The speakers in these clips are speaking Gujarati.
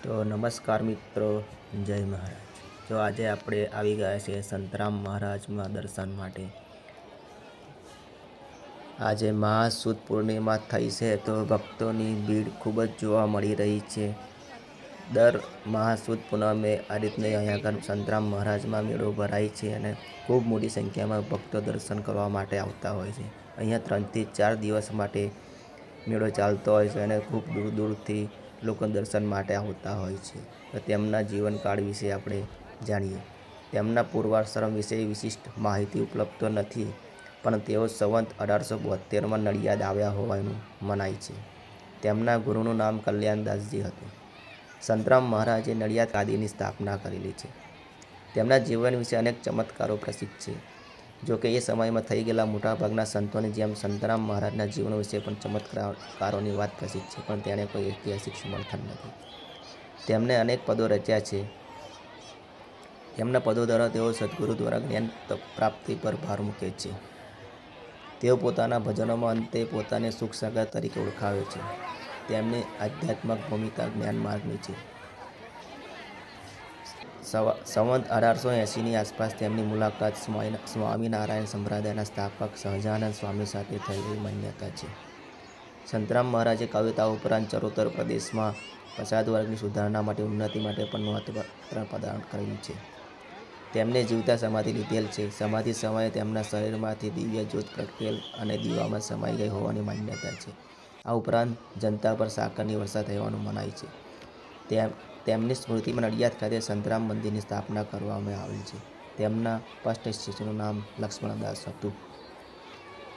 તો નમસ્કાર મિત્રો, જય મહારાજ. તો આજે આપણે આવી ગયા છે સંતરામ મહારાજમાં દર્શન માટે. આજે મહાસુદ પૂર્ણિમા થઈ છે તો ભક્તોની ભીડ ખૂબ જ જોવા મળી રહી છે. દર મહાસુદ પૂનમે આ રીતને અહીંયા આગળ સંતરામ મહારાજમાં મેળો ભરાય છે અને ખૂબ મોટી સંખ્યામાં ભક્તો દર્શન કરવા માટે આવતા હોય છે. અહીંયા 3 થી 4 દિવસ માટે મેળો ચાલતો હોય છે અને ખૂબ દૂર દૂરથી લોકો દર્શન માટે આવતા હોય છે. તો તેમના જીવનકાળ વિશે આપણે જાણીએ. તેમના પૂર્વાશ્રમ વિશે વિશિષ્ટ માહિતી ઉપલબ્ધ તો નથી, પણ તેઓ સંવત 1872માં નડિયાદ આવ્યા હોવાનું મનાય છે. તેમના ગુરુનું નામ કલ્યાણદાસજી હતું. સંતરામ મહારાજે નડિયાદ ગાદીની સ્થાપના કરેલી છે. તેમના જીવન વિશે અનેક ચમત્કારો પ્રસિદ્ધ છે. જોકે એ સમયમાં થઈ ગયેલા મોટાભાગના સંતોની જેમ સંતરામ મહારાજના જીવન વિશે પણ ચમત્કારોની વાત પ્રસિદ્ધ છે, પણ તેણે કોઈ ઐતિહાસિક સમર્થન નથી. તેમણે અનેક પદો રચ્યા છે. તેમના પદો દ્વારા તેઓ સદગુરુ દ્વારા જ્ઞાન પ્રાપ્તિ પર ભાર મૂકે છે. તેઓ પોતાના ભજનોમાં અંતે પોતાને સુખસાગર તરીકે ઓળખાવે છે. તેમની આધ્યાત્મિક ભૂમિકા જ્ઞાન માર્ગની છે. સંવત 1880ની આસપાસ તેમની મુલાકાત સ્વામિનારાયણ સંપ્રદાયના સ્થાપક સહજાનંદ સ્વામી સાથે થયેલી માન્યતા છે. સંતરામ મહારાજે કવિતાઓ ઉપરાંત ચરોતર પ્રદેશમાં પછાત વર્ગની સુધારણા માટે ઉન્નતિ માટે પણ નોંધપાત્ર પ્રદાન કરેલ છે. તેમને જીવતા સમાધિ લીધેલ છે. સમાધિ સમયે તેમના શરીરમાંથી દિવ્ય જ્યોત પ્રગટેલ અને દીવામાં સમાઈ ગઈ હોવાની માન્યતા છે. આ ઉપરાંત જનતા પર સાકરની વર્ષા થવાનું મનાય છે. તેમની સ્મૃતિમાં નડિયાદ ખાતે સંતરામ મંદિરની સ્થાપના કરવામાં આવેલ છે. તેમના ફર્સ્ટ શિષ્યનું નામ લક્ષ્મણદાસ હતું.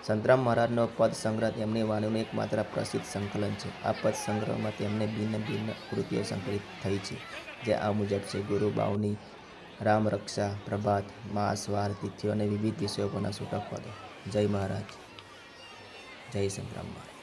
સંતરામ મહારાજનો પદ સંગ્રહ તેમની વાણીનું એકમાત્ર પ્રસિદ્ધ સંકલન છે. આ પદ સંગ્રહમાં તેમને ભિન્ન ભિન્ન કૃતિઓ સંકલિત થઈ છે, જે આ મુજબ છે: ગુરુ બાવની, રામ રક્ષા, પ્રભાત, માસ, વાર, તિથિઓ અને વિવિધ વિષયો પરના છૂટક પદો. જય મહારાજ, જય સંતરામ મહારાજ.